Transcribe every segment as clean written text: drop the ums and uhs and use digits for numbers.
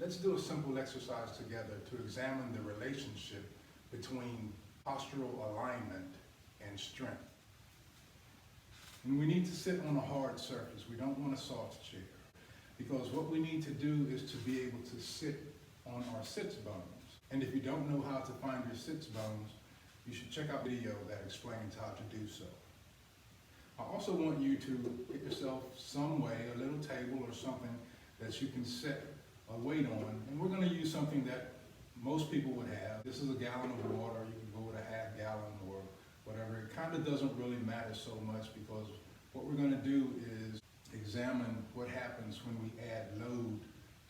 Let's do a simple exercise together to examine the relationship between postural alignment and strength. And we need to sit on a hard surface. We don't want a soft chair, because what we need to do is to be able to sit on our sits bones. And if you don't know how to find your sits bones, you should check out a video that explains how to do so. I also want you to get yourself some way, a little table or something that you can set a weight on. And we're going to use something that most people would have. This is a gallon of water. You can go with a half gallon or whatever. It kind of doesn't really matter so much, because what we're going to do is examine what happens when we add load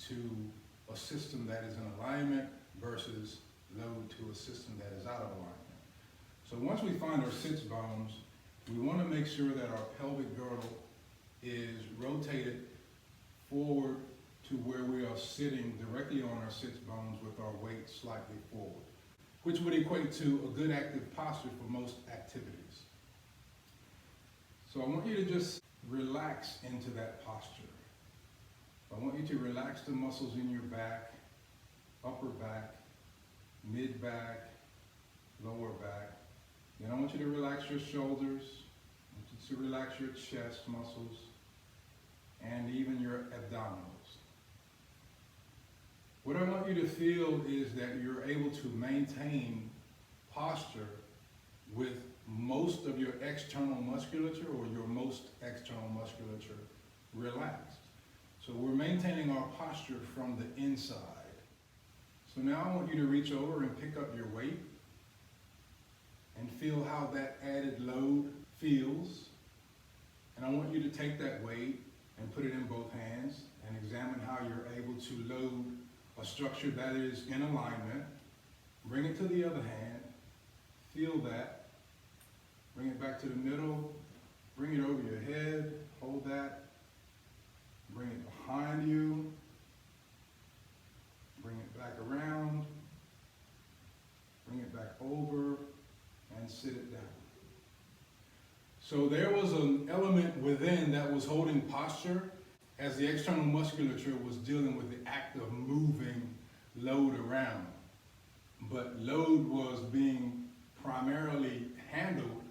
to a system that is in alignment versus load to a system that is out of alignment. So once we find our sits bones, we want to make sure that our pelvic girdle is rotated forward to where we are sitting directly on our sits bones with our weight slightly forward, which would equate to a good active posture for most activities. So I want you to just relax into that posture. I want you to relax the muscles in your back, upper back, mid back, lower back. Then I want you to relax your shoulders. I want you to relax your chest muscles and even your abdominals. What I want you to feel is that you're able to maintain posture with most of your external musculature, or your most external musculature, relaxed. So we're maintaining our posture from the inside. So now I want you to reach over and pick up your weight and feel how that added load feels. And I want you to take that weight and put it in both hands and examine how you're able to load a structure that is in alignment. Bring it to the other hand. Feel that. Bring it back to the middle. Bring it over your head. Hold that. Bring it behind you. Bring it back around. Bring it back over and sit it down. So there was an element within that was holding posture as the external musculature was dealing with the act of moving load around. But load was being primarily handled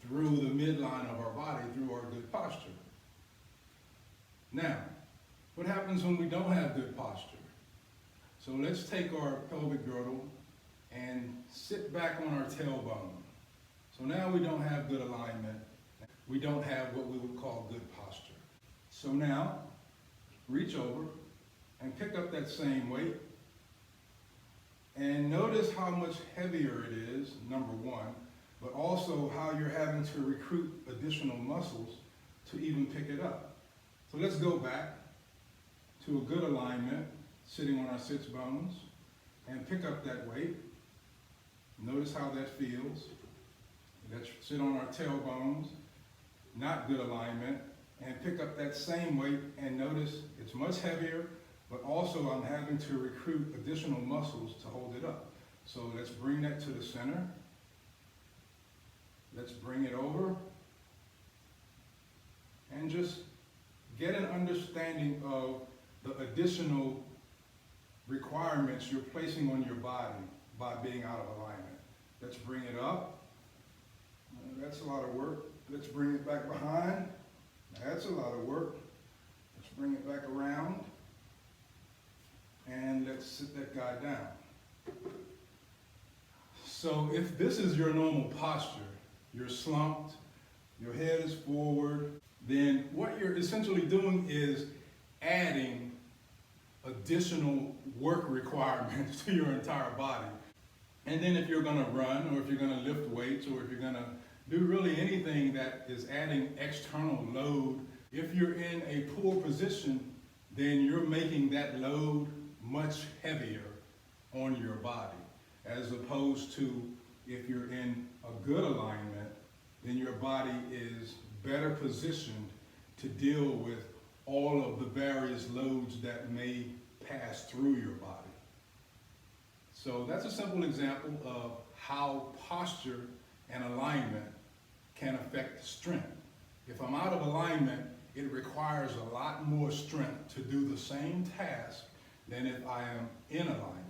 through the midline of our body, through our good posture. Now, what happens when we don't have good posture? So let's take our pelvic girdle and sit back on our tailbone. So now we don't have good alignment. We don't have what we would call good posture. So now, reach over and pick up that same weight. And notice how much heavier it is, number one, but also how you're having to recruit additional muscles to even pick it up. So let's go back to a good alignment, sitting on our sits bones, and pick up that weight. Notice how that feels. Let's sit on our tailbones, not good alignment, and pick up that same weight, and notice it's much heavier, but also I'm having to recruit additional muscles to hold it up. So let's bring that to the center. Let's bring it over and just get an understanding of the additional requirements you're placing on your body by being out of alignment. Let's bring it up. That's a lot of work. Let's bring it back behind. That's a lot of work. Let's bring it back around. And let's sit that guy down. So if this is your normal posture, you're slumped, your head is forward, then what you're essentially doing is adding additional work requirements to your entire body. And then if you're going to run, or if you're going to lift weights, or if you're going to do really anything that is adding external load, if you're in a poor position, then you're making that load much heavier on your body, as opposed to if you're in a good alignment, then your body is better positioned to deal with all of the various loads that may pass through your body. So that's a simple example of how posture and alignment can affect strength. If I'm out of alignment, it requires a lot more strength to do the same task than if I am in alignment.